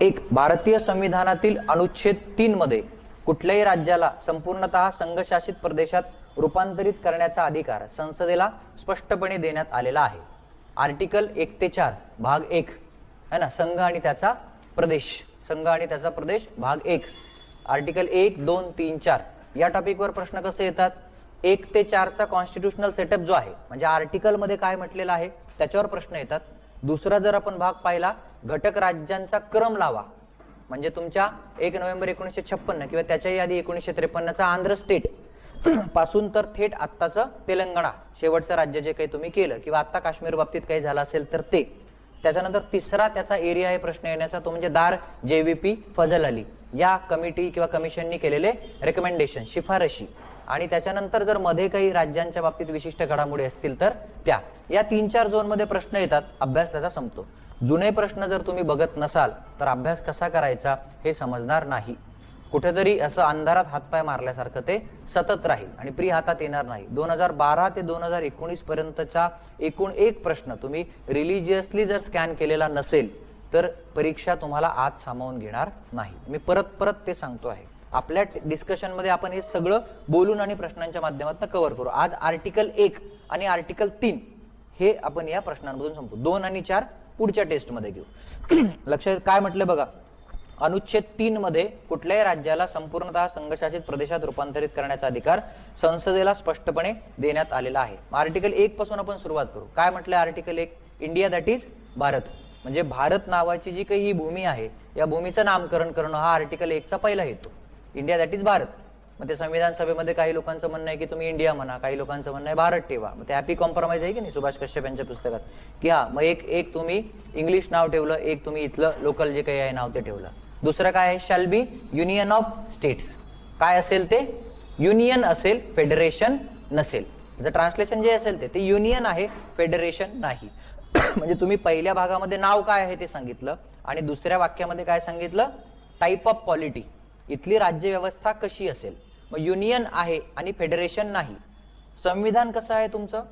एक, भारतीय संविधानातील अनुच्छेद 3 मध्ये कुठल्याही राज्याला संपूर्णतः संघशासित प्रदेशात रूपांतरित करण्याचा अधिकार संसदेला स्पष्टपणे देण्यात आलेला आहे. आर्टिकल 1 ते 4 भाग 1 है ना, संघ आणि त्याचा प्रदेश, संघ आणि त्याचा प्रदेश भाग 1, आर्टिकल 1, 2, 3, 4 या टॉपिकवर प्रश्न कसे येतात. 1 ते 4 चा कॉन्स्टिट्यूशनल सेटअप जो आहे म्हणजे आर्टिकल मध्ये काय म्हटलेलं आहे त्याच्यावर प्रश्न येतात. दुसरा जर आपण भाग पाहिला, घटक राज्यांचा क्रम लावा, म्हणजे तुमच्या 1 नोव्हेंबर 1956 किंवा त्याच्याही आधी 1953 चा आंध्र स्टेट पासून तर थेट आत्ताचं तेलंगणा शेवटचं राज्य जे काही तुम्ही केलं किंवा आता काश्मीर बाबतीत काही झालं असेल तर ते. त्याच्यानंतर तिसरा त्याचा एरिया आहे प्रश्न येण्याचा तो म्हणजे दार JVP फजल अली या कमिटी किंवा कमिशननी केलेले रेकमेंडेशन शिफारशी, आणि त्याच्यानंतर जर मध्ये काही राज्यांच्या बाबतीत विशिष्ट घडामोडी असतील तर त्या. या 3-4 झोन मध्ये प्रश्न येतात, अभ्यास त्याचा संपतो. जुने प्रश्न जर तुम्ही बघत नसाल तर अभ्यास कसा करायचा हे समजणार नाही. कुठेतरी असं अंधारात हातपाय मारल्यासारखं ते सतत राहील आणि प्री हातात येणार नाही. 2012 ते 2019 पर्यंतचा एकूण एक प्रश्न तुम्ही रिलिजियसली जर स्कॅन केलेला नसेल तर परीक्षा तुम्हाला आत सामावून घेणार नाही. मी परत परत ते सांगतो आहे. आपल्या डिस्कशन मध्ये आपण हे सगळं बोलून आणि प्रश्नांच्या माध्यमातून कव्हर करू. आज आर्टिकल 1 आणि आर्टिकल 3 हे आपण या प्रश्नांमधून संपू. 2 आणि 4 पुढच्या टेस्ट मध्ये घेऊ. लक्षात काय म्हटलं बघा, अनुच्छेद 3 मध्ये कुठल्याही राज्याला संपूर्णतः संघशासित प्रदेशात रूपांतरित करण्याचा अधिकार संसदेला स्पष्टपणे देण्यात आलेला आहे. आर्टिकल 1 पासून आपण सुरुवात करू. काय म्हटलंय article 1, India that is Bharat, म्हणजे भारत नावाची जी काही ही भूमी आहे या भूमीचं नामकरण करणं हा आर्टिकल 1 चा पहिला हेतू. India that is Bharat. मग ते संविधान सभेमध्ये काही लोकांचं म्हणणं आहे की तुम्ही इंडिया म्हणा, काही लोकांचं म्हणणं आहे भारत ठेवा. मग ते हॅपी कॉम्प्रोमाइज आहे की नाही सुभाष कश्यप यांच्या पुस्तकात, की हा मग एक तुम्ही इंग्लिश नाव ठेवलं, एक तुम्ही इथलं लोकल जे काही आहे नाव ते ठेवलं. दुसरं काय आहे, shall be union of states. काय असेल ते युनियन असेल, फेडरेशन नसेल. जर ट्रान्सलेशन जे असेल ते युनियन आहे, फेडरेशन नाही. म्हणजे तुम्ही पहिल्या भागामध्ये नाव काय आहे ते सांगितलं आणि दुसऱ्या वाक्यामध्ये काय सांगितलं, टाईप ऑफ पॉलिटी, इथली राज्य व्यवस्था कशी असेल. मग युनियन आहे आणि फेडरेशन नाही. संविधान कसं आहे तुमचं,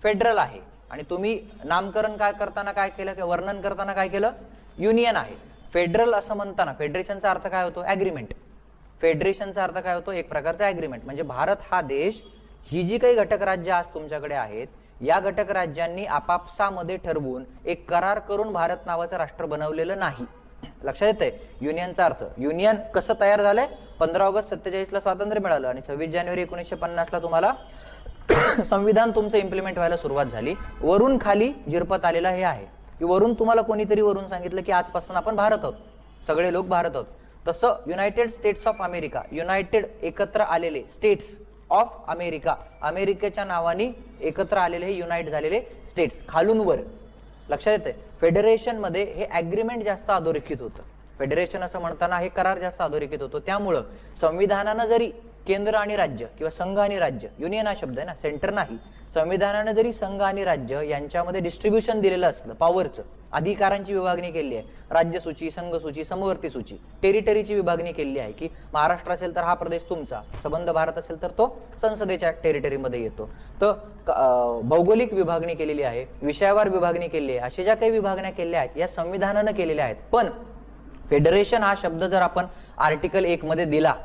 फेडरल आहे, आणि तुम्ही नामकरण काय करताना काय केलं, वर्णन करताना काय केलं, युनियन आहे. फेडरल असं म्हणताना फेडरेशनचा अर्थ काय होतो, ऍग्रीमेंट. फेडरेशनचा अर्थ काय होतो, एक प्रकारचा ऍग्रीमेंट. म्हणजे भारत हा देश, ही जी काही घटक राज्य आज तुमच्याकडे आहेत या घटक राज्यांनी आपापसामध्ये ठरवून एक करार करून भारत नावाचं राष्ट्र बनवलेलं नाही. लक्षात येतंय युनियनचा अर्थ. युनियन कसं तयार झालंय, 15 ऑगस्ट 47 ला स्वातंत्र्य मिळालं आणि 26 जानेवारी 1950 ला तुम्हाला संविधान तुमचं इम्प्लिमेंट व्हायला सुरुवात झाली. वरून खाली जिरपत आलेला हे आहे की वरून तुम्हाला कोणीतरी वरून सांगितलं की आजपासून आपण भारत आहोत, सगळे लोक भारत आहोत. तसं United states of America, United एकत्र आलेले स्टेट्स ऑफ अमेरिका, अमेरिकेच्या नावाने एकत्र आलेले हे युनाइट झालेले स्टेट्स, खालून वर. लक्षात येते फेडरेशन मध्ये हे ऍग्रीमेंट जास्त अधोरेखित होतं. फेडरेशन असं म्हणताना हे करार जास्त अधोरेखित होतो. त्यामुळं संविधानानं जरी केंद्र आणि राज्य किंवा संघ आणि राज्य, युनियन हा शब्द आहे ना, सेंटर नाही, संविधानानं जरी संघ आणि राज्य यांच्यामध्ये डिस्ट्रीब्युशन दिलेलं असलं, पॉवरचं, अधिकारांची विभागणी केली आहे, राज्य सूची, संघ सूची, समवर्ती सूची, टेरिटरीची विभागणी केली आहे की महाराष्ट्र असेल तर हा प्रदेश तुमचा, संबंध भारत असेल तर तो संसदेच्या टेरिटरीमध्ये येतो. तर भौगोलिक विभागणी केलेली आहे, विषयावर विभागणी केली आहे, अशा ज्या काही विभागण्या केल्या आहेत या संविधानानं केलेल्या आहेत. पण फेडरेशन हा शब्द जर आपण आर्टिकल 1 मध्ये दिला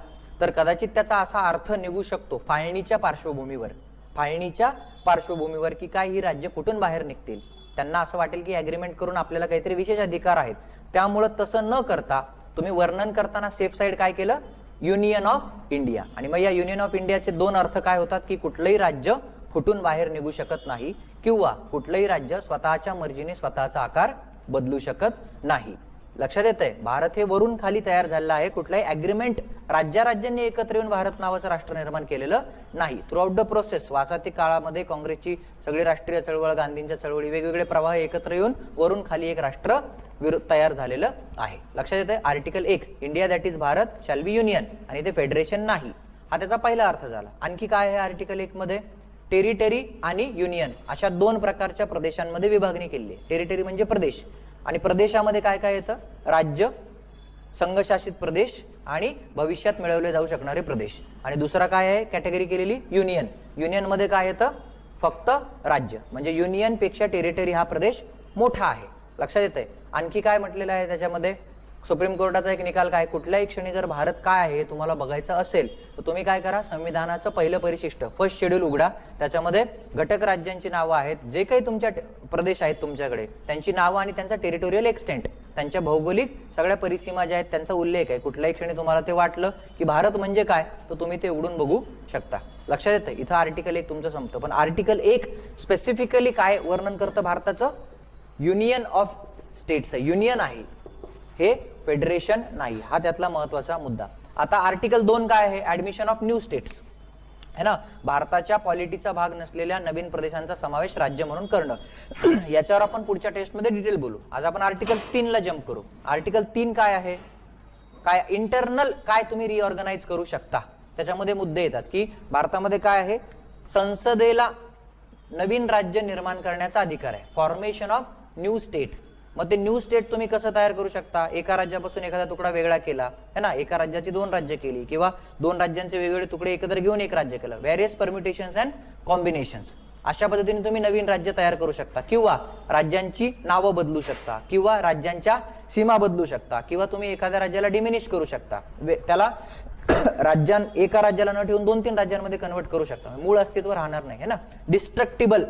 तर कदाचित त्याचा असा अर्थ निघू शकतो फाळणीच्या पार्श्वभूमीवर, फाळणीच्या पार्श्वभूमीवर की काय ही राज्य फुटून बाहेर निघतील, त्यांना असं वाटेल की ऍग्रीमेंट करून आपल्याला काहीतरी विशेष अधिकार आहेत. त्यामुळं तसं न करता तुम्ही वर्णन करताना सेफ साईड काय केलं, युनियन ऑफ इंडिया. आणि मग या युनियन ऑफ इंडियाचे 2 अर्थ काय होतात की कुठलंही राज्य फुटून बाहेर निघू शकत नाही किंवा कुठलंही राज्य स्वतःच्या मर्जीने स्वतःचा आकार बदलू शकत नाही. लक्षात येतंय भारत हे वरून खाली तयार झालेलं आहे, कुठलाही ऍग्रीमेंट राज्यांनी एकत्र येऊन भारत नावाचं राष्ट्र निर्माण केलेलं नाही. थ्रू आउट द प्रोसेस वासाती काळामध्ये काँग्रेसची सगळी राष्ट्रीय चळवळ, गांधींच्या चळवळी, वेगवेगळे प्रवाह एकत्र येऊन वरून खाली एक राष्ट्र तयार झालेलं आहे. लक्षात येतंय article 1, India that is Bharat shall be union, आणि ते फेडरेशन नाही, हा त्याचा पहिला अर्थ झाला. आणखी काय आहे आर्टिकल 1 मध्ये, टेरिटरी आणि युनियन अशा 2 प्रकारच्या प्रदेशांमध्ये विभागणी केली आहे. टेरिटरी म्हणजे प्रदेश, आणि प्रदेशामध्ये काय काय येतं, राज्य, संघशासित प्रदेश आणि भविष्यात मिळवले जाऊ शकणारे प्रदेश. आणि दुसरा काय आहे कॅटेगरी केलेली, युनियन. युनियन मध्ये काय येतं, फक्त राज्य, म्हणजे युनियन पेक्षा टेरिटरी हा प्रदेश मोठा आहे. लक्षात येतंय. आणखी काय म्हटलेलं आहे त्याच्यामध्ये, सुप्रीम कोर्टाचा एक निकाल काय, कुठल्याही क्षणी जर भारत काय आहे हे तुम्हाला बघायचं असेल तर तुम्ही काय करा, संविधानाचं पहिलं परिशिष्ट फर्स्ट शेड्यूल उघडा, त्याच्यामध्ये घटक राज्यांची नावं आहेत, जे काही तुमच्या प्रदेश आहेत तुमच्याकडे त्यांची नावं आणि त्यांचा टेरिटोरियल एक्सटेंट, त्यांच्या भौगोलिक सगळ्या परिसीमा ज्या आहेत त्यांचा उल्लेख आहे. कुठल्याही क्षणी तुम्हाला ते वाटलं की भारत म्हणजे काय तर तुम्ही ते उघडून बघू शकता. लक्षात येतं, इथं आर्टिकल 1 तुमचं संपतं. पण आर्टिकल 1 स्पेसिफिकली काय वर्णन करतं भारताचं, युनियन ऑफ स्टेट्स आहे, युनियन आहे हे, फेडरेशन नाही. हा त्यातला महत्वाचा मुद्दा. आता आर्टिकल 2 काय आहे, ऍडमिशन ऑफ न्यू स्टेट्स है ना, भारताच्या पॉलिटीचा भाग नसलेल्या नवीन प्रदेशांचा समावेश राज्य म्हणून करणं. याच्यावर आपण पुढच्या टेस्टमध्ये डिटेल बोलू. आज आपण आर्टिकल 3 ला जम्प करू. आर्टिकल 3 काय आहे, काय इंटरनल काय तुम्ही रिऑर्गनाइज करू शकता, त्याच्यामध्ये मुद्दे येतात की भारतामध्ये काय आहे, संसदेला नवीन राज्य निर्माण करण्याचा अधिकार आहे, फॉर्मेशन ऑफ न्यू स्टेट. मग ते न्यू स्टेट तुम्ही कसं तयार करू शकता, एका राज्यापासून एखादा तुकडा वेगळा केला है ना, एका राज्याची 2 राज्य केली किंवा 2 राज्यांचे वेगवेगळे तुकडे एकत्र घेऊन एक राज्य केलं, व्हेरियस परम्युटेशन्स अँड कॉम्बिनेशन्स. अशा पद्धतीने तुम्ही नवीन राज्य तयार करू शकता किंवा राज्यांची नावं बदलू शकता किंवा राज्यांच्या सीमा बदलू शकता किंवा तुम्ही एखाद्या राज्याला डिमिनिश करू शकता, त्याला एका राज्याला न ठेवून 2-3 राज्यांमध्ये कन्वर्ट करू शकता, मूळ अस्तित्व राहणार नाही है ना. Destructible,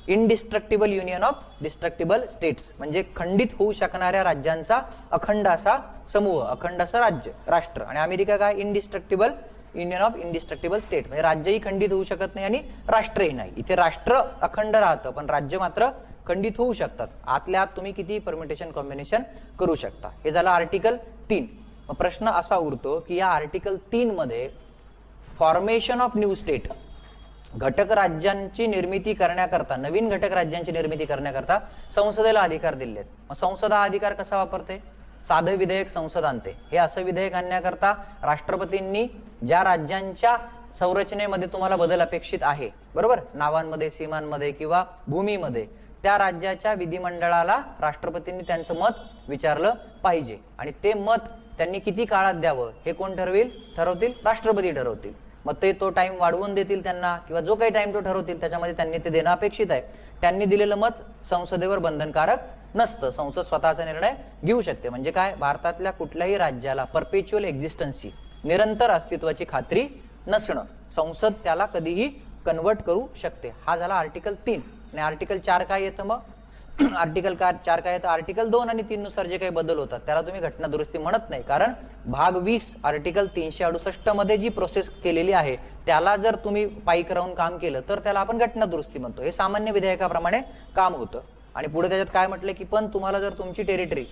indestructible union of destructible states म्हणजे खंडित होऊ शकणाऱ्या राज्यांचा अखंड असा समूह, अखंड असं राज्य राष्ट्र. आणि अमेरिका काय, indestructible union of indestructible state म्हणजे राज्यही खंडित होऊ शकत नाही आणि राष्ट्रही नाही. इथे राष्ट्र अखंड राहतं पण राज्य मात्र खंडित होऊ शकतात. आतल्या आत तुम्ही किती परम्युटेशन कॉम्बिनेशन करू शकता. हे झालं आर्टिकल 3. मग प्रश्न असा उरतो की या आर्टिकल 3 मध्ये फॉर्मेशन ऑफ न्यू स्टेट, घटक राज्यांची निर्मिती करण्याकरता, नवीन घटक राज्यांची निर्मिती करण्याकरता संसदेला अधिकार दिले आहेत. मग संसद हा अधिकार कसा वापरते, साधं विधेयक संसद आणते. हे असं विधेयक आणण्याकरता राष्ट्रपतींनी ज्या राज्यांच्या संरचनेमध्ये तुम्हाला बदल अपेक्षित आहे, बरोबर, नावांमध्ये, सीमांमध्ये किंवा भूमीमध्ये, त्या राज्याच्या विधिमंडळाला राष्ट्रपतींनी त्यांचं मत विचारलं पाहिजे आणि ते मत त्यांनी किती काळात द्यावं हे कोण ठरवतील, राष्ट्रपती ठरवतील. मग ते तो टाइम वाढवून देतील त्यांना किंवा जो काही टाइम तो ठरवतील त्याच्यामध्ये त्यांनी ते देणं अपेक्षित आहे. त्यांनी दिलेलं मत संसदेवर बंधनकारक नसतं, संसद स्वतःचा निर्णय घेऊ शकते. म्हणजे काय, भारतातल्या कुठल्याही राज्याला परपेच्युअल एक्झिस्टन्सची, निरंतर अस्तित्वाची खात्री नसणं, संसद त्याला कधीही कन्वर्ट करू शकते. हा झाला आर्टिकल 3. आणि आर्टिकल 4 काय येतं, मग आर्टिकल 4 काय येतं, आर्टिकल 2 आणि 3 नुसार जे काही बदल होतात त्याला तुम्ही घटना दुरुस्ती म्हणत नाही, कारण भाग 20 आर्टिकल 368 मध्ये जी प्रोसेस केलेली आहे त्याला जर तुम्ही पायी राहून काम केलं तर त्याला आपण घटना दुरुस्ती म्हणतो. हे सामान्य विधेयकाप्रमाणे काम होतं. आणि पुढे त्याच्यात काय म्हटलं की पण तुम्हाला जर तुमची टेरिटरी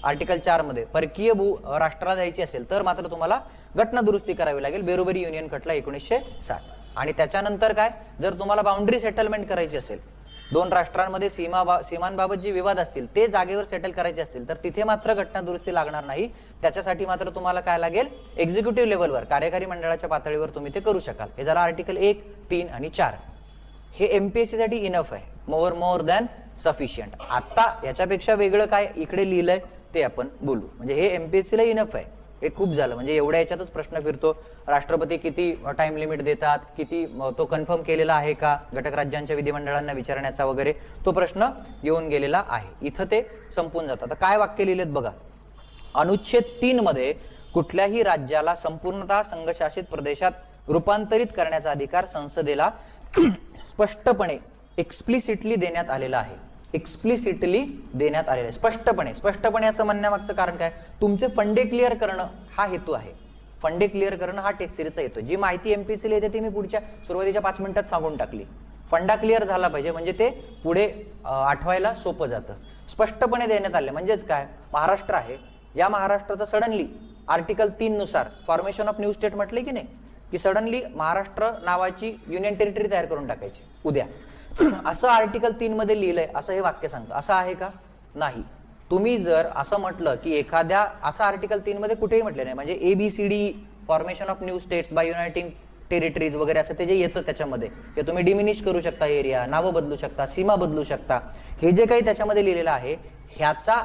आर्टिकल 4 मध्ये परकीय राष्ट्राला द्यायची असेल तर मात्र तुम्हाला घटना दुरुस्ती करावी लागेल, बेरोबरी युनियन खटला 1960. आणि त्याच्यानंतर काय, जर तुम्हाला बाउंड्री सेटलमेंट करायची असेल, 2 राष्ट्रांमध्ये सीमांबाबत जे विवाद असतील ते जागेवर सेटल करायचे असतील तर तिथे मात्र घटना दुरुस्ती लागणार नाही. त्याच्यासाठी मात्र तुम्हाला काय लागेल, एक्झिक्युटिव्ह लेवलवर, कार्यकारी मंडळाच्या पातळीवर तुम्ही ते करू शकाल. हे झालं आर्टिकल 1, 3 आणि 4. हे एमपीएससी साठी इनफ आहे, मोर दॅन सफिशियंट. आता याच्यापेक्षा वेगळं काय इकडे लिहिलंय ते आपण बोलू. म्हणजे हे एमपीएससी ला इनफ आहे, हे खूप झालं. म्हणजे एवढ्या याच्यातच प्रश्न फिरतो, राष्ट्रपती किती टाइम लिमिट देतात, किती तो कन्फर्म केलेला आहे का घटक राज्यांच्या विधिमंडळांना विचारण्याचा वगैरे, तो प्रश्न येऊन गेलेला आहे. इथं ते संपून जातात. आता काय वाक्य लिहिलेत बघा. अनुच्छेद 3 मध्ये कुठल्याही राज्याला संपूर्णतः संघशासित प्रदेशात रूपांतरित करण्याचा अधिकार संसदेला स्पष्टपणे, एक्सप्लिसिटली देण्यात आलेला आहे. एक्सप्लिसिटली देण्यात आलेलं आहे, स्पष्टपणे असं म्हणण्यामागचं कारण काय, तुमचे फंडे क्लिअर करणं हा हेतू आहे. फंडे क्लिअर करणं हा टेस्ट सिरीजचा येतो. जी माहिती एमपीएससीला येते ती मी पुढच्या सुरुवातीच्या 5 मिनिटात सांगून टाकली. फंडा क्लिअर झाला पाहिजे म्हणजे ते पुढे आठवायला सोपं जातं. स्पष्टपणे देण्यात आले म्हणजेच काय, महाराष्ट्र आहे, या महाराष्ट्राचं सडनली आर्टिकल 3 नुसार फॉर्मेशन ऑफ न्यू स्टेट म्हटले की नाही, की सडनली महाराष्ट्र नावाची युनियन टेरिटरी तयार करून टाकायची उद्या, असं आर्टिकल 3 मध्ये लिहिलंय असं हे वाक्य सांगतं. असं आहे का, नाही. तुम्ही जर असं म्हटलं की एखाद्या, असं आर्टिकल 3 मध्ये कुठेही म्हटलं नाही, म्हणजे ABCD formation of new states by uniting territories वगैरे असं ते जे येतं त्याच्यामध्ये, ते तुम्ही डिमिनिश करू शकता, एरिया, नावं बदलू शकता, सीमा बदलू शकता. हे जे काही त्याच्यामध्ये लिहिलेलं आहे ह्याचा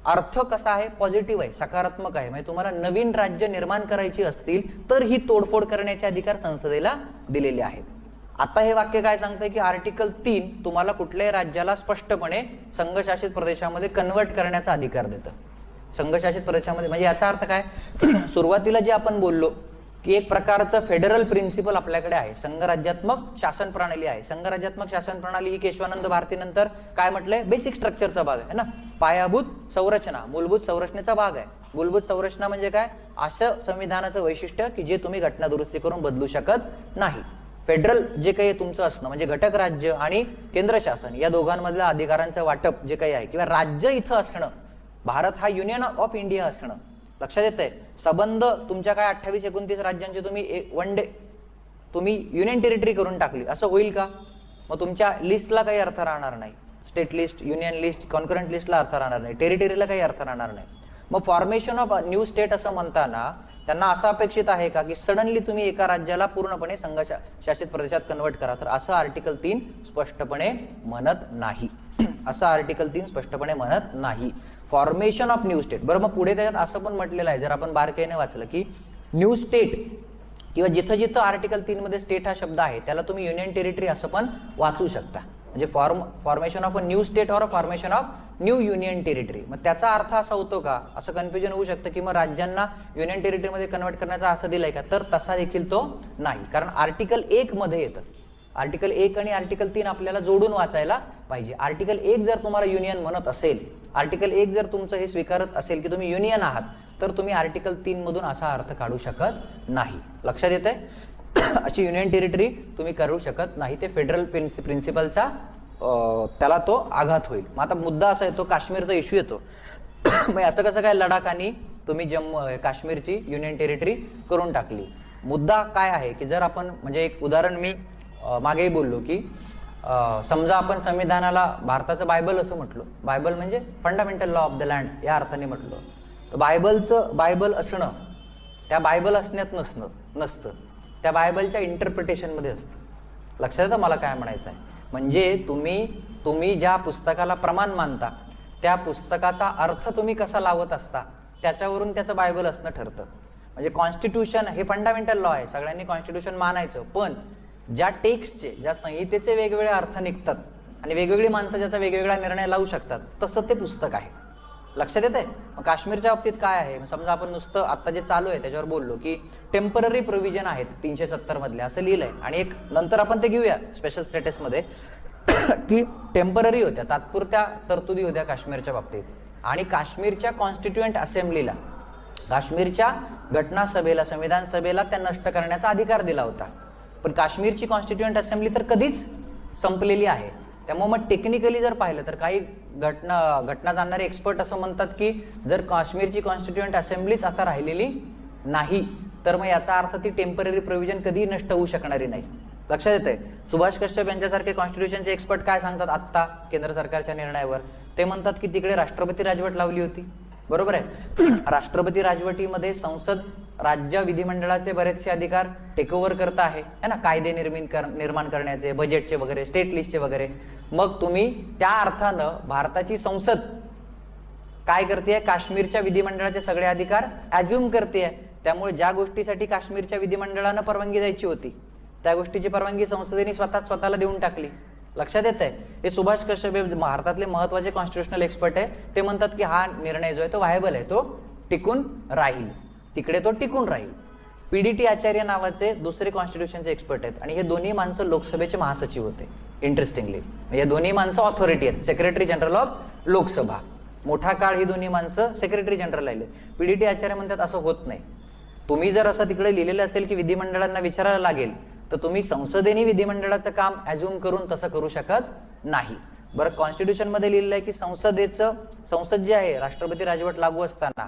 अर्थ कसा आहे, पॉझिटिव्ह आहे, सकारात्मक आहे. म्हणजे तुम्हाला नवीन राज्य निर्माण करायची असतील तर ही तोडफोड करण्याचे अधिकार संसदेला दिलेले आहेत. आता हे वाक्य काय सांगतंय की आर्टिकल 3 तुम्हाला कुठल्याही राज्याला स्पष्टपणे संघशासित प्रदेशामध्ये कन्वर्ट करण्याचा अधिकार देतं. संघशासित प्रदेशामध्ये म्हणजे याचा अर्थ काय सुरुवातीला जे आपण बोललो की एक प्रकारचं फेडरल प्रिन्सिपल आपल्याकडे आहे, संघराज्यात्मक शासन प्रणाली आहे. संघराज्यात्मक शासन प्रणाली ही केशवानंद भारती नंतर काय म्हटलंय बेसिक स्ट्रक्चरचा भाग आहे ना, पायाभूत संरचना मूलभूत संरचनेचा भाग आहे. मूलभूत संरचना म्हणजे काय, असं संविधानाचं वैशिष्ट्य की जे तुम्ही घटना दुरुस्ती करून बदलू शकत नाही. फेडरल जे काही तुमचं असणं म्हणजे घटक राज्य आणि केंद्र शासन या दोघांमधल्या अधिकारांचं वाटप जे काही आहे किंवा राज्य इथं असणं, भारत हा युनियन ऑफ इंडिया असणं, लक्षात येतंय. संबंध तुमच्या काय 28-29 राज्यांचे तुम्ही वन डे तुम्ही युनियन टेरिटरी करून टाकली, असं होईल का? मग तुमच्या लिस्टला काही अर्थ राहणार नाही. State list, union list, concurrent लिस्टला अर्थ राहणार नाही, टेरिटरीला काही अर्थ राहणार नाही. मग फॉर्मेशन ऑफ न्यू स्टेट असं म्हणताना त्यांना असं अपेक्षित आहे का की सडनली तुम्ही एका राज्याला पूर्णपणे संघशासित प्रदेशात कन्वर्ट करा? तर असं आर्टिकल 3 स्पष्टपणे म्हणत नाही. असं आर्टिकल 3 स्पष्टपणे म्हणत नाही. Formation of new state. बरं, मग पुढे त्याच्यात असं पण म्हटलेलं आहे, जर आपण बारकाईने वाचलं की न्यू स्टेट किंवा जिथं जिथं आर्टिकल 3 मध्ये स्टेट हा शब्द आहे त्याला तुम्ही युनियन टेरिटरी असं पण वाचू शकता. म्हणजे formation of a new state or formation of new union territory. मग त्याचा अर्थ असा होतो का, असं कन्फ्युजन होऊ शकतं की मग राज्यांना युनियन टेरिटरीमध्ये कन्वर्ट करण्याचा असं दिलाय का? तर तसा देखील तो नाही, कारण आर्टिकल 1 मध्ये येतं. आर्टिकल 1 आणि आर्टिकल 3 आपल्याला जोडून वाचायला पाहिजे. आर्टिकल 1 जर तुम्हाला युनियन म्हणत असेल, आर्टिकल 1 जर तुमचं हे स्वीकारत असेल की तुम्ही युनियन आहात, तर तुम्ही आर्टिकल 3 मधून असा अर्थ काढू शकत नाही. लक्षात येतंय? अशी युनियन टेरिटरी तुम्ही करू शकत नाही. ते फेडरल प्रिन्सिपलचा त्याला तो आघात होईल. मग आता मुद्दा असा येतो, काश्मीरचा इश्यू येतो. मग असं कसं काय लडाख आणि तुम्ही जम्मू काश्मीरची युनियन टेरिटरी करून टाकली? मुद्दा काय आहे की जर आपण म्हणजे एक उदाहरण मी मागेही बोललो की समजा आपण संविधानाला भारताचं बायबल असं म्हटलं, बायबल म्हणजे fundamental law of the land या अर्थाने म्हटलं, तर बायबल असणं त्या बायबल असण्यात नसतं, त्या बायबलच्या इंटरप्रिटेशनमध्ये असतं. लक्षात येतं मला काय म्हणायचं आहे? म्हणजे तुम्ही ज्या पुस्तकाला प्रमाण मानता त्या पुस्तकाचा अर्थ तुम्ही कसा लावत असता त्याच्यावरून त्याचं बायबल असणं ठरतं. म्हणजे कॉन्स्टिट्यूशन हे फंडामेंटल लॉ आहे, सगळ्यांनी कॉन्स्टिट्यूशन मानायचं, पण ज्या टेक्स्टचे ज्या संहितेचे वेगवेगळे अर्थ निघतात आणि वेगवेगळी माणसं ज्याचा वेगवेगळा निर्णय लावू शकतात तसं ते पुस्तक आहे. लक्षात येतंय? मग काश्मीरच्या बाबतीत काय आहे? समजा आपण नुसतं आता जे चालू आहे त्याच्यावर बोललो की टेम्पररी प्रोव्हिजन आहेत 370 मधले असं लिहिलंय, आणि एक नंतर आपण ते घेऊया स्पेशल स्टेटसमध्ये की टेम्पररी होत्या, तात्पुरत्या तरतुदी होत्या काश्मीरच्या बाबतीत. आणि काश्मीरच्या कॉन्स्टिट्युएंट असेंब्लीला, काश्मीरच्या घटना सभेला, संविधान सभेला त्या नष्ट करण्याचा अधिकार दिला होता. पण काश्मीरची कॉन्स्टिट्युएंट असेंब्ली तर कधीच संपलेली आहे. त्यामुळे मग टेक्निकली जर पाहिलं तर काही घटना जाणणारे एक्सपर्ट असं म्हणतात की जर काश्मीरची कॉन्स्टिट्युएंट असेंब्लीच आता राहिलेली नाही तर मग याचा अर्थ ती टेम्पररी प्रोव्हिजन कधी नष्ट होऊ शकणारी नाही. लक्षात येतंय? सुभाष कश्यप यांच्यासारखे कॉन्स्टिट्यूशनचे एक्सपर्ट काय सांगतात आत्ता केंद्र सरकारच्या निर्णयावर? ते म्हणतात की तिकडे राष्ट्रपती राजवट लावली होती, बरोबर आहे. राष्ट्रपती राजवटीमध्ये संसद राज्य विधिमंडळाचे बरेचसे अधिकार टेक ओव्हर करत आहे ना, कायदे निर्माण करण्याचे, बजेटचे वगैरे, स्टेट लिस्टचे वगैरे. मग तुम्ही त्या अर्थानं भारताची संसद काय करते? काश्मीरच्या विधिमंडळाचे सगळे अधिकार ॲझ्युम करते. त्यामुळे ज्या गोष्टीसाठी काश्मीरच्या विधिमंडळानं परवानगी द्यायची होती त्या गोष्टीची परवानगी संसदेने स्वतःला देऊन टाकली. लक्षात येत आहे? हे सुभाष कश्यप भारतातले महत्वाचे कॉन्स्टिट्युशनल एक्सपर्ट आहे. ते म्हणतात की हा निर्णय जो आहे तो व्हायबल आहे, तो टिकून राहील, तिकडे तो टिकून राहील. PDT आचार्य नावाचे दुसरे कॉन्स्टिट्यूशनचे एक्सपर्ट आहेत आणि हे दोन्ही माणसं लोकसभेचे महासचिव होते. इंटरेस्टिंगली हे दोन्ही माणसं ऑथॉरिटी आहेत, सेक्रेटरी जनरल ऑफ लोकसभा. मोठा काळ ही दोन्ही माणसं सेक्रेटरी जनरल राहिले. PDT आचार्य म्हणतात असं होत नाही. तुम्ही जर असं तिकडे लिहिलेलं असेल की विधिमंडळांना विचारायला लागेल तर तुम्ही संसदेने विधिमंडळाचं काम ॲझ्युम करून तसं करू शकत नाही. बरं, कॉन्स्टिट्यूशन मध्ये लिहिलेलं आहे की संसद जे आहे राष्ट्रपती राजवट लागू असताना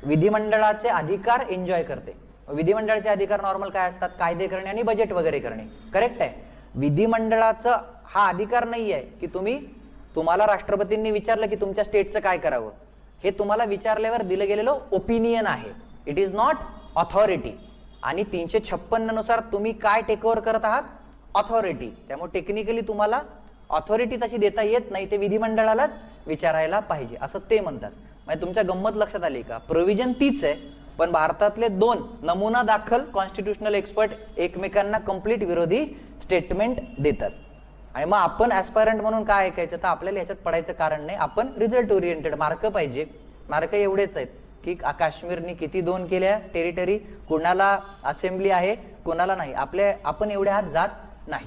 विधिमंडळाचे अधिकार एन्जॉय करते. विधिमंडळाचे अधिकार नॉर्मल काय असतात? कायदे करणे आणि बजेट वगैरे करणे. करेक्ट आहे. विधिमंडळाचा हा अधिकार नाही आहे की तुम्हाला राष्ट्रपतींनी विचारलं की तुमच्या स्टेटचं काय करावं, हे तुम्हाला विचारल्यावर दिलं गेलेलं ओपिनियन आहे. It is not authority. आणि 356 नुसार तुम्ही काय टेक ओव्हर करत आहात? ऑथॉरिटी. त्यामुळे टेक्निकली तुम्हाला ऑथॉरिटी तशी देता येत नाही, ते विधिमंडळालाच विचारायला पाहिजे असं ते म्हणतात. म्हणजे तुमच्या गंमत लक्षात आली का? प्रोव्हिजन तीच आहे, पण भारतातले दोन नमुना दाखल कॉन्स्टिट्यूशनल एक्सपर्ट एकमेकांना कंप्लीट विरोधी स्टेटमेंट देतात. आणि मग आपण ऍस्पायरंट म्हणून काय ऐकायचं? तर आपल्याला याच्यात पडायचं कारण नाही. आपण रिझल्ट ओरिएंटेड, मार्क पाहिजे. मार्क एवढेच आहेत की काश्मीरने किती 2 केल्या टेरिटरी, कुणाला असेंब्ली आहे कुणाला नाही, आपण एवढे हात जात नाही.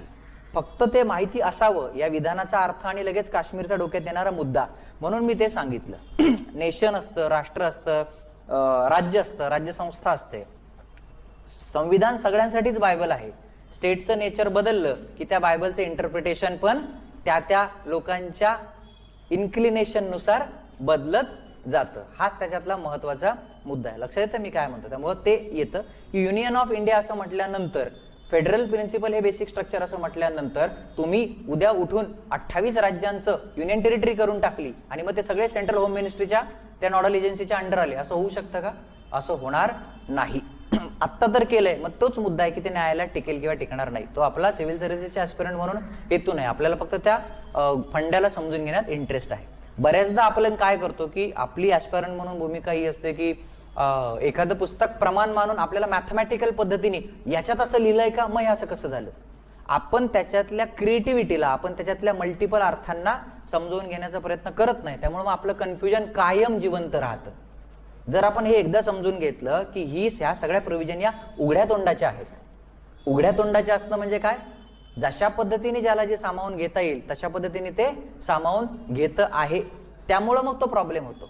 फक्त ते माहिती असावं या विधानाचा अर्थ आणि लगेच काश्मीरच्या डोक्यात येणारा मुद्दा, म्हणून मी ते सांगितलं. नेशन असतं, राष्ट्र असतं, राज्य असतं, राज्यसंस्था असते. संविधान सगळ्यांसाठीच बायबल आहे. स्टेटचं नेचर बदललं की त्या बायबलचं इंटरप्रिटेशन पण त्या लोकांच्या इन्क्लिनेशन नुसार बदलत जातं. हाच त्याच्यातला महत्वाचा मुद्दा आहे. लक्षात येतं मी काय म्हणतो. त्यामुळे ते येतं की युनियन ऑफ इंडिया असं म्हटल्यानंतर, फेडरल प्रिन्सिपल हे बेसिक स्ट्रक्चर असं म्हटल्यानंतर, तुम्ही उद्या उठून 28 राज्यांचं युनियन टेरिटरी करून टाकली आणि मग ते सगळे सेंट्रल होम मिनिस्ट्रीच्या त्या नॉडल एजन्सीच्या अंडर आले, असं होऊ शकतं का? असं होणार नाही. आत्ता तर केलंय, मग तोच मुद्दा आहे की ते न्यायालयात टिकेल किंवा टिकणार नाही. तो आपला सिव्हिल सर्व्हिसेसचे ऍस्पिरंट म्हणून हेतू नाही, आपल्याला फक्त त्या फंड्याला समजून घेण्यात इंटरेस्ट आहे. बऱ्याचदा आपण काय करतो की आपली ऍस्पिरंट म्हणून भूमिका ही असते की एखादं पुस्तक प्रमाण मानून आपल्याला मॅथमॅटिकल पद्धतीने याच्यात असं लिहिलंय का, मग हे असं कसं झालं, आपण त्याच्यातल्या क्रिएटिव्हिटीला, आपण त्याच्यातल्या मल्टिपल अर्थांना समजून घेण्याचा प्रयत्न करत नाही. त्यामुळे मग आपलं कन्फ्युजन कायम जिवंत राहतं. जर आपण हे एकदा समजून घेतलं की ह्या सगळ्या प्रोव्हिजन या उघड्या तोंडाच्या आहेत. उघड्या तोंडाच्या असणं म्हणजे काय, जशा पद्धतीने ज्याला जे सामावून घेता येईल तशा पद्धतीने ते सामावून घेत आहे. त्यामुळं मग तो प्रॉब्लेम होतो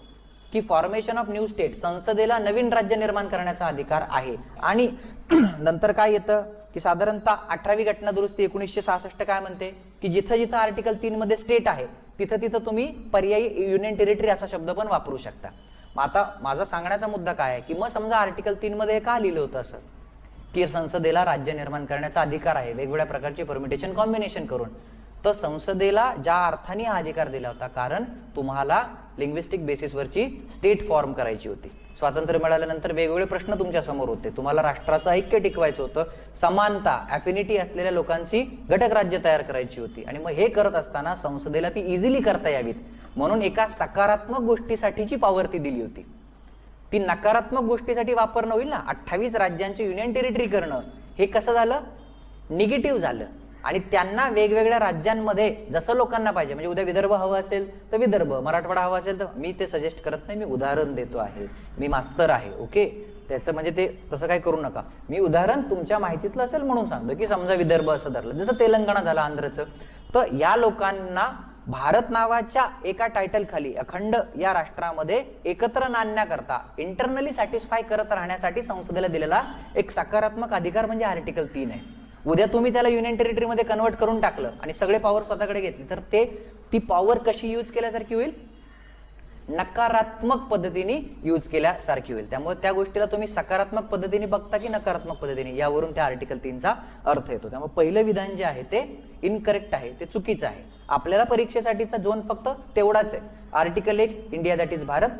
की फॉर्मेशन ऑफ न्यू स्टेट, संसदेला नवीन राज्य निर्माण करण्याचा अधिकार आहे. आणि नंतर काय येतं की साधारणतः 18वी घटना दुरुस्ती 1966 काय म्हणते की जिथं जिथं आर्टिकल 3 मध्ये स्टेट आहे तिथं तिथं तुम्ही पर्यायी युनियन टेरिटरी असा शब्द पण वापरू शकता. आता माझा सांगण्याचा मुद्दा काय आहे की मग समजा आर्टिकल 3 मध्ये का लिहिलं होतं असं की संसदेला राज्य निर्माण करण्याचा अधिकार आहे वेगवेगळ्या प्रकारचे परमिटेशन कॉम्बिनेशन करून, तर संसदेला ज्या अर्थाने हा अधिकार दिला होता कारण तुम्हाला लिंग्विस्टिक बेसिसवरची स्टेट फॉर्म करायची होती. स्वातंत्र्य मिळाल्यानंतर वेगवेगळे प्रश्न तुमच्या समोर होते. तुम्हाला राष्ट्राचं ऐक्य टिकवायचं होतं, समानता ॲफिनिटी असलेल्या लोकांची घटक राज्य तयार करायची होती. आणि मग हे करत असताना संसदेला ती इझिली करता यावीत म्हणून एका सकारात्मक गोष्टीसाठीची पॉवर ती दिली होती. ती नकारात्मक गोष्टीसाठी वापरणं होईल ना, 28 राज्यांचे युनियन टेरिटरी करणं हे कसं झालं, निगेटिव्ह झालं. आणि त्यांना वेगवेगळ्या राज्यांमध्ये जसं लोकांना पाहिजे, म्हणजे उद्या विदर्भ हवं असेल तर विदर्भ, मराठवाडा हवा असेल तर, मी ते सजेस्ट करत नाही, मी उदाहरण देतो आहे, मी मास्तर आहे, ओके. त्याचं म्हणजे ते तसं काय करू नका, मी उदाहरण तुमच्या माहितीतलं असेल म्हणून सांगतो की समजा विदर्भ असं धरलं, जसं तेलंगणा झालं आंध्रचं, तर या लोकांना भारत नावाच्या एका टायटल खाली अखंड या राष्ट्रामध्ये एकत्र नांदण्याकरता इंटरनली सॅटिस्फाय करत राहण्यासाठी संसदेला दिलेला एक सकारात्मक अधिकार म्हणजे आर्टिकल 3 आहे. उद्या तुम्ही त्याला युनियन टेरिटरीमध्ये कन्वर्ट करून टाकलं आणि सगळे पॉवर स्वतःकडे घेतली तर ती पॉवर कशी यूज केल्यासारखी होईल, नकारात्मक पद्धतीने यूज केल्यासारखी होईल. त्यामुळे त्या गोष्टीला तुम्ही सकारात्मक पद्धतीने बघता की नकारात्मक पद्धतीने, यावरून त्या आर्टिकल 3चा अर्थ येतो. त्यामुळे पहिलं विधान जे आहे ते इनकरेक्ट आहे, ते चुकीचं आहे. आपल्याला परीक्षेसाठीचा झोन फक्त तेवढाच आहे. Article 1 India that is Bharat,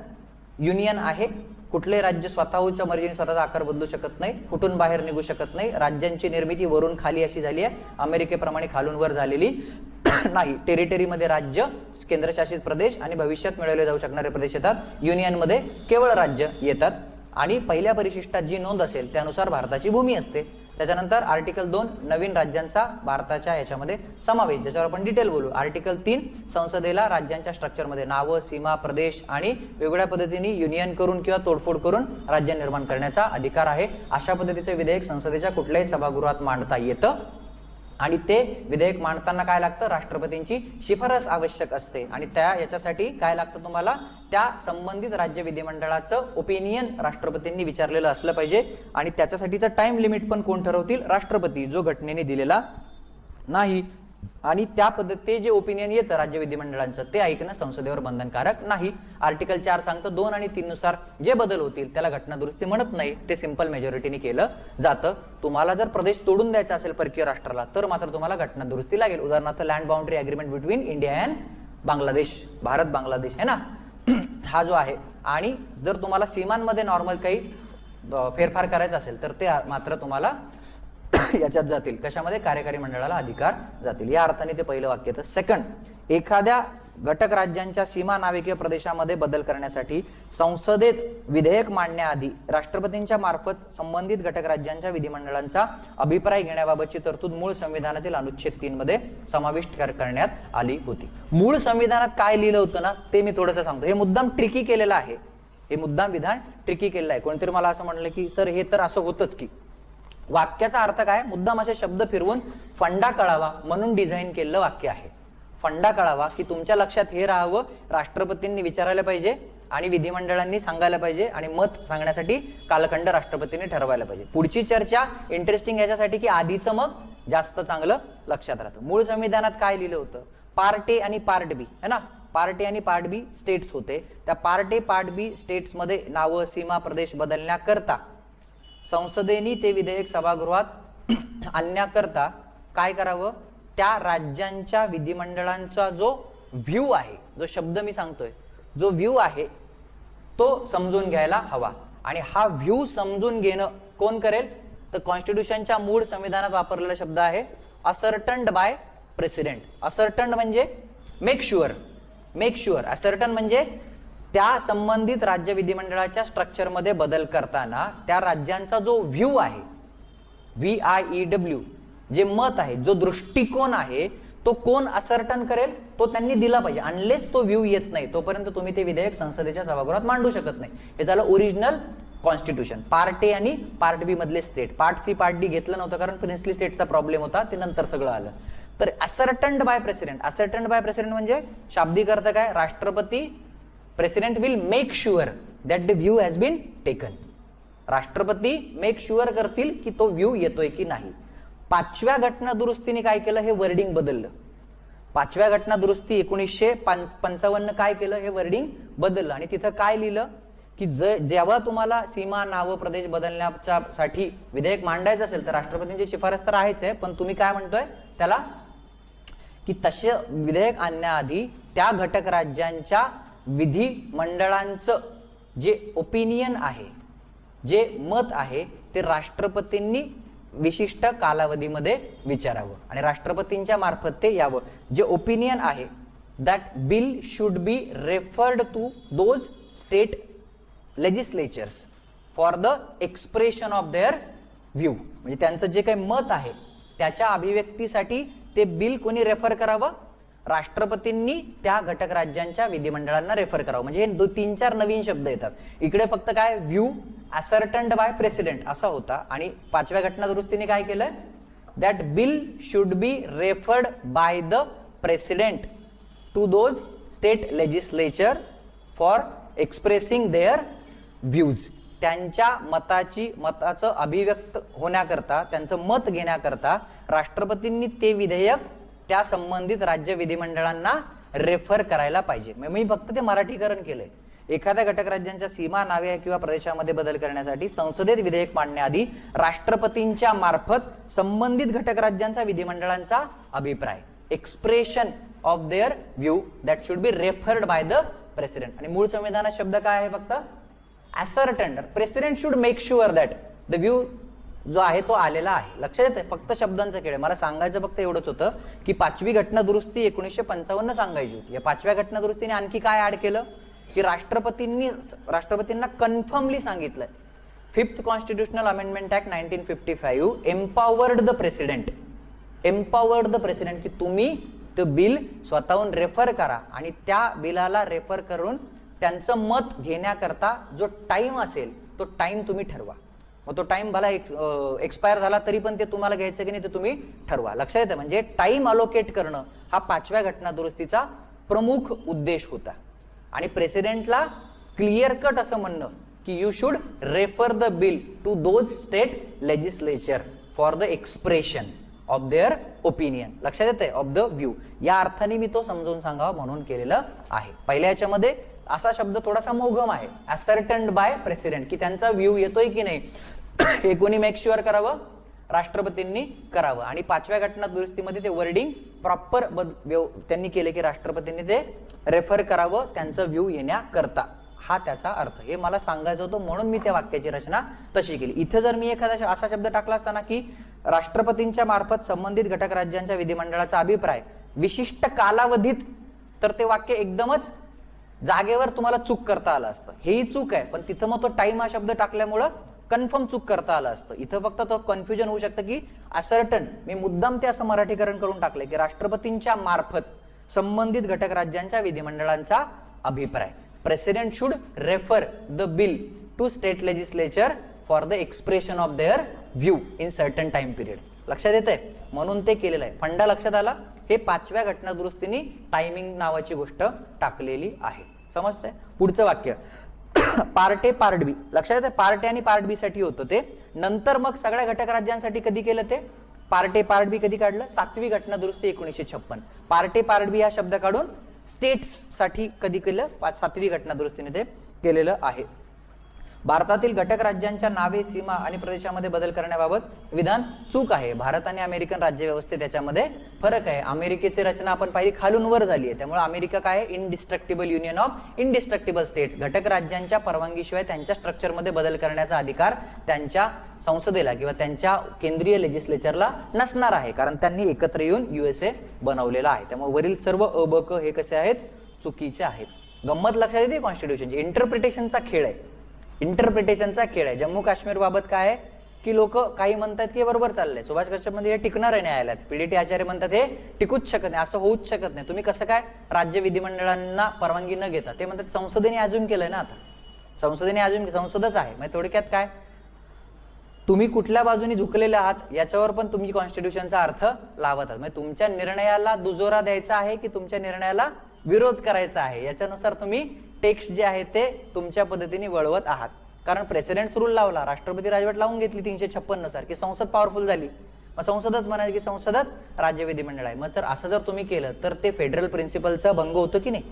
union आहे, कुठले राज्य स्वतःच्या मर्जीने स्वतःचा आकार बदलू शकत नाही, फुटून बाहेर निघू शकत नाही, राज्यांची निर्मिती वरून खाली अशी झाली आहे, अमेरिकेप्रमाणे खालून वर झालेली नाही. टेरिटरीमध्ये राज्य, केंद्रशासित प्रदेश आणि भविष्यात मिळवले जाऊ शकणारे प्रदेश येतात. युनियनमध्ये केवळ राज्य येतात आणि पहिल्या परिशिष्टात जी नोंद असेल त्यानुसार भारताची भूमी असते. त्याच्यानंतर आर्टिकल 2 नवीन राज्यांचा भारताच्या याच्यामध्ये समावेश, ज्याच्यावर आपण डिटेल बोलू. आर्टिकल 3 संसदेला राज्यांच्या स्ट्रक्चरमध्ये नावं, सीमा, प्रदेश आणि वेगवेगळ्या पद्धतीने युनियन करून किंवा तोडफोड करून राज्य निर्माण करण्याचा अधिकार आहे. अशा पद्धतीचे विधेयक संसदेच्या कुठल्याही सभागृहात मांडता येतं आणि ते विधेयक मांडताना काय लागतं, राष्ट्रपतींची शिफारस आवश्यक असते. आणि याच्यासाठी काय लागतं, तुम्हाला त्या संबंधित राज्य विधिमंडळाचं ओपिनियन राष्ट्रपतींनी विचारलेलं असलं पाहिजे. आणि त्याच्यासाठीचं टाइम लिमिट पण कोण ठरवतील, राष्ट्रपती, जो घटनेने दिलेला नाही. आणि त्या ते जे ओपिनियन येतं राज्य विधिमंडळांचं ते ऐकणं संसदेवर बंधनकारक नाही. आर्टिकल 4 सांगतं 2 आणि 3 नुसार जे बदल होतील त्याला घटना दुरुस्ती म्हणत नाही, ते सिंपल मेजॉरिटीने केलं जातं. तुम्हाला जर प्रदेश तोडून द्यायचा असेल परकीय राष्ट्राला तर मात्र तुम्हाला घटना दुरुस्ती लागेल. उदाहरणार्थ land boundary agreement between India and Bangladesh, Bharat Bangladesh आहे ना हा जो आहे. आणि जर तुम्हाला सीमांमध्ये नॉर्मल काही फेरफार करायचा असेल तर ते मात्र तुम्हाला याच्यात जातील, कशामध्ये, कार्यकारी मंडळाला अधिकार जातील. या अर्थाने ते पहिलं वाक्य येतं. सेकंड, एखाद्या घटक राज्यांच्या सीमा नाविकीय प्रदेशामध्ये बदल करण्यासाठी संसदेत विधेयक मांडण्याआधी राष्ट्रपतींच्या मार्फत संबंधित घटक राज्यांच्या विधिमंडळांचा अभिप्राय घेण्याबाबतची तरतूद मूळ संविधानातील अनुच्छेद 3 मध्ये समाविष्ट करण्यात आली होती. मूळ संविधानात काय लिहिलं होतं ना ते मी थोडंसं सांगतो. हे मुद्दाम ट्रिकी केलेलं आहे हे मुद्दाम विधान ट्रिकी केलेलं आहे. कोणतरी मला असं म्हणलं की सर हे तर असं होतच की, वाक्याचा अर्थ काय, मुद्दाम असे शब्द फिरवून फंडा कळावा म्हणून डिझाईन केलेलं वाक्य आहे. फंडा कळावा की तुमच्या लक्षात हे राहावं, राष्ट्रपतींनी विचारायला पाहिजे आणि विधिमंडळांनी सांगायला पाहिजे आणि मत सांगण्यासाठी कालखंड राष्ट्रपतींनी ठरवायला पाहिजे. पुढची चर्चा इंटरेस्टिंग याच्यासाठी की आधीचं मग जास्त चांगलं लक्षात राहतं. मूळ संविधानात काय लिहिलं होतं, पार्ट ए आणि पार्ट बी है ना, पार्ट ए आणि पार्ट बी स्टेट्स होते. त्या part A part B states मध्ये नावं सीमा प्रदेश बदलण्याकरता संसदेने ते विधेयक सभागृहात आणण्याकरता काय करावं, त्या राज्यांच्या विधिमंडळांचा जो व्ह्यू आहे, जो शब्द मी सांगतोय, जो व्ह्यू आहे तो समजून घ्यायला हवा. आणि हा व्ह्यू समजून घेणं कोण करेल, तर कॉन्स्टिट्यूशनच्या मूळ संविधानात वापरलेला शब्द आहे असर्टन्ड बाय प्रेसिडेंट. असर्टन्ड म्हणजे make sure, make sure. Ascertain म्हणजे त्या संबंधित राज्य विधिमंडळाच्या स्ट्रक्चरमध्ये बदल करताना त्या राज्यांचा जो व्ह्यू आहे, VIEW, जे मत आहे, जो दृष्टिकोन आहे, तो कोण असर्टन करेल, तो त्यांनी दिला पाहिजे. अनलेस तो व्ह्यू येत नाही तोपर्यंत तुम्ही ते विधेयक संसदेच्या सभागृहात मांडू शकत नाही. हे झालं ओरिजिनल कॉन्स्टिट्यूशन. पार्ट ए आणि पार्ट बी मधले state. Part C part D घेतलं नव्हतं कारण प्रिन्सली स्टेटचा प्रॉब्लेम होता, ते नंतर सगळं आलं. तर ascertained by president, ascertained by president म्हणजे शाब्दिक अर्थ काय, राष्ट्रपती, president will make sure that the view has been taken. राष्ट्रपती मेक शुअर करतील की तो व्ह्यू येतोय की नाही. 5व्या घटना दुरुस्तीने काय केलं, हे वर्डिंग बदललं. 5व्या घटना दुरुस्ती 1955 काय केलं, हे वर्डिंग बदललं. आणि तिथं काय लिहिलं की जेव्हा तुम्हाला सीमा, नावं, प्रदेश बदलण्याच्या साठी विधेयक मांडायचं असेल तर राष्ट्रपतींची शिफारस तर आहेच आहे, पण तुम्ही काय म्हणतोय त्याला की तसे विधेयक आणण्याआधी त्या घटक राज्यांच्या विधिमंडळांचं जे ओपिनियन आहे, जे मत आहे, ते राष्ट्रपतींनी विशिष्ट कालावधीमध्ये विचारावं आणि राष्ट्रपतींच्या मार्फत ते यावं. जे ओपिनियन आहे, that bill should be referred to those state legislatures for the expression of their view. म्हणजे त्यांचं जे काही मत आहे त्याच्या अभिव्यक्तीसाठी ते बिल कोणी रेफर करावं, राष्ट्रपतींनी त्या घटक राज्यांच्या विधिमंडळांना रेफर करावं. म्हणजे 3-4 नवीन शब्द येतात इकडे. फक्त काय, व्ह्यू असर्टन्ड बाय प्रेसिडेंट असा होता. आणि 5व्या घटना दुरुस्तीने काय केलं, that bill should be referred by the president to those state legislature for expressing their views. त्यांच्या मताचं अभिव्यक्त होण्याकरता, त्यांचं मत घेण्याकरता राष्ट्रपतींनी ते विधेयक त्या संबंधित राज्य विधिमंडळांना रेफर करायला पाहिजे. मी फक्त ते मराठीकरण केलंय. एखाद्या घटक राज्यांच्या सीमा, नावे किंवा प्रदेशामध्ये बदल करण्यासाठी संसदेत विधेयक मांडण्याआधी राष्ट्रपतींच्या मार्फत संबंधित घटक राज्यांचा विधिमंडळांचा अभिप्राय, expression of their view that should be referred by the president. आणि मूळ संविधानात शब्द काय आहे, फक्त ascertained. President should make sure that the view जो आहे तो आलेला आहे. लक्षात येते, फक्त शब्दांचं खेळ. मला सांगायचं फक्त एवढंच होतं की 5वी घटना दुरुस्ती 1955 सांगायची होती. या 5व्या घटना दुरुस्तीने आणखी काय ऍड केलं की राष्ट्रपतींना कन्फर्मली सांगितलंय, 5th constitutional amendment act 1955 empowered the president, empowered the president की तुम्ही ते बिल स्वतःहून रेफर करा आणि त्या बिलाला रेफर करून त्यांचं मत घेण्याकरता जो टाइम असेल तो टाइम तुम्ही ठरवा. मग तो टाइम भला एक्सपायर झाला तरी पण ते तुम्हाला घ्यायचं की नाही ते तुम्ही ठरवा. लक्षात येतं, म्हणजे टाइम अलोकेट करणं हा 5व्या घटना दुरुस्तीचा प्रमुख उद्देश होता. आणि प्रेसिडेंटला क्लिअर कट असं म्हणणं की you should refer the bill to those state legislature for the expression of their opinion. लक्षात येते, ऑफ द व्ह्यू. या अर्थाने मी तो समजून सांगावा म्हणून केलेलं आहे. पहिल्या याच्यामध्ये असा शब्द थोडासा मोघम आहे, असर्टन्ड बाय प्रेसिडेंट, की त्यांचा व्ह्यू येतोय की नाही हे कोणी मेक शुअर करावं, राष्ट्रपतींनी करावं. आणि 5व्या घटना दुरुस्तीमध्ये ते वर्डिंग प्रॉपर त्यांनी केले की राष्ट्रपतींनी ते रेफर करावं त्यांचं व्ह्यू येण्याकरता. हा त्याचा अर्थ. हे मला सांगायचं होतं म्हणून मी त्या वाक्याची रचना तशी केली. इथे जर मी एखादा असा शब्द टाकला असताना की राष्ट्रपतींच्या मार्फत संबंधित घटक राज्यांच्या विधिमंडळाचा अभिप्राय विशिष्ट कालावधीत, तर ते वाक्य एकदमच जागेवर तुम्हाला चूक करता आलं असतं. हेही चूक आहे, पण तिथं मग तो टाइम हा शब्द टाकल्यामुळं कन्फर्म चूक करता आलं असतं. इथं फक्त तो कन्फ्युजन होऊ शकतं की असर्टन, मी मुद्दाम ते असं मराठीकरण करून टाकलंय की राष्ट्रपतींच्या मार्फत संबंधित घटक राज्यांच्या विधिमंडळांचा अभिप्राय. President should refer the bill to state legislature for the expression of their view in certain time period. लक्षात येतंय? म्हणून ते केलेलं आहे. फंडा लक्षात आला. हे 5व्या घटना दुरुस्तीने टायमिंग नावाची गोष्ट टाकलेली आहे. समजतंय? पुढचं वाक्य पार्ट ए पार्ट बी. लक्षात येते? पार्ट ए आणि पार्ट बी साठी होतं ते. नंतर मग सगळ्या घटक राज्यांसाठी कधी केलं ते? पार्ट ए पार्ट बी कधी काढलं? 7वी घटना दुरुस्ती 1956. पार्ट ए पार्ट बी हा शब्द काढून स्टेट्स साठी कधी केलं? 7वी घटना दुरुस्तीने ते केलेलं आहे. भारतातील घटक राज्यांच्या नावे, सीमा आणि प्रदेशामध्ये बदल करण्याबाबत विधान चूक आहे. भारत आणि अमेरिकन राज्यव्यवस्थेत त्याच्यामध्ये फरक आहे. अमेरिकेची रचना आपण पाहिली खालून वर झाली आहे. त्यामुळे अमेरिका काय आहे? Indestructible union of indestructible states. घटक राज्यांच्या परवानगीशिवाय त्यांच्या स्ट्रक्चरमध्ये बदल करण्याचा अधिकार त्यांच्या संसदेला किंवा त्यांच्या केंद्रीय लेजिस्लेचरला नसणार आहे, कारण त्यांनी एकत्र येऊन USA बनवलेला आहे. त्यामुळे वरील सर्व अ ब क हे कसे आहेत? चुकीचे आहेत. गंमत लक्षात येते कॉन्स्टिट्यूशनची. इंटरप्रिटेशनचा खेळ आहे. इंटरप्रिटेशनचा खेळ आहे. जम्मू काश्मीर बाबत काय आहे की लोक काही म्हणतात की बरोबर चाललंय, सुभाष कश्यप मध्ये हे टिकणार आहे न्यायालयात, PDT आचार्य म्हणतात हे टिकूच शकत नाही, असं होऊच शकत नाही. तुम्ही कसं काय राज्य विधिमंडळांना परवानगी न घेता? ते म्हणतात संसदेने अजून केलंय ना. आता संसदेने अजून संसदच आहे. म्हणजे थोडक्यात काय, तुम्ही कुठल्या बाजूने झुकलेले आहात याच्यावर पण तुम्ही कॉन्स्टिट्यूशनचा अर्थ लावत आहात. म्हणजे तुमच्या निर्णयाला दुजोरा द्यायचा आहे की तुमच्या निर्णयाला विरोध करायचा आहे, याच्यानुसार तुम्ही टेक्स्ट जे आहे ते तुमच्या पद्धतीने वळवत आहात. कारण प्रेसिडेंट रूल लावला, राष्ट्रपती राजवट लावून घेतली 356 नुसार की संसद पॉवरफुल झाली, मग संसदच म्हणायची की संसदच राज्य विधिमंडळ आहे. मग जर असं जर तुम्ही केलं तर ते फेडरल प्रिन्सिपलचा भंग होतो की नाही?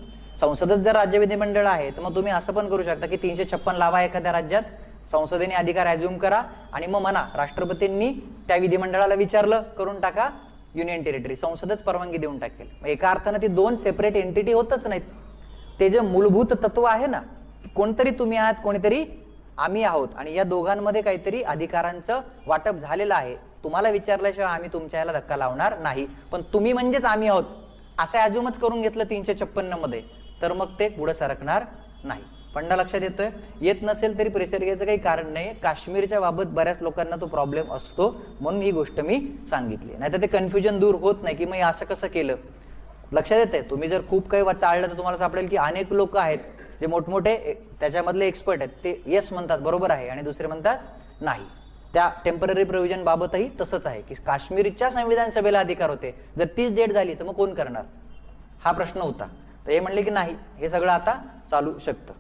संसदच जर राज्य विधिमंडळ आहे तर मग तुम्ही असं पण करू शकता की 356 लावा एखाद्या राज्यात, संसदेने अधिकार अज्युम करा आणि मग म्हणा राष्ट्रपतींनी त्या विधिमंडळाला विचारलं करून टाका युनियन टेरिटरी, संसदच परवानगी देऊन टाकेल. एका अर्थानं ती दोन सेपरेट एंटिटी होतच नाहीत. ते जे मूलभूत तत्व आहे ना, कोणतरी तुम्ही आहात कोणीतरी आम्ही आहोत आणि या दोघांमध्ये काहीतरी अधिकारांचं वाटप झालेलं आहे. तुम्हाला विचारल्याशिवाय आम्ही तुमच्या याला धक्का लावणार नाही, पण तुम्ही म्हणजेच आम्ही आहोत असं अज्युमच करून घेतलं 356 मध्ये, तर मग ते पुढे सरकणार नाही. फंडा लक्षात येतोय? येत नसेल तरी प्रेशर घ्यायचं काही कारण नाही. काश्मीरच्या बाबत बऱ्याच लोकांना तो प्रॉब्लेम असतो म्हणून ही गोष्ट मी सांगितली. नाहीतर ते कन्फ्युजन दूर होत नाही की मग असं कसं केलं. लक्षात येतंय? तुम्ही जर खूप काही चाळलं तर तुम्हाला सापडेल की अनेक लोक आहेत जे मोठमोठे त्याच्यामधले एक्सपर्ट आहेत, ते येस म्हणतात बरोबर आहे आणि दुसरे म्हणतात नाही. त्या टेम्पररी प्रोव्हिजन बाबतही तसंच आहे की काश्मीरच्या संविधान सभेला अधिकार होते, जर तीच डेट झाली तर मग कोण करणार, हा प्रश्न होता. तर हे म्हणले की नाही, हे सगळं आता चालू शकतं.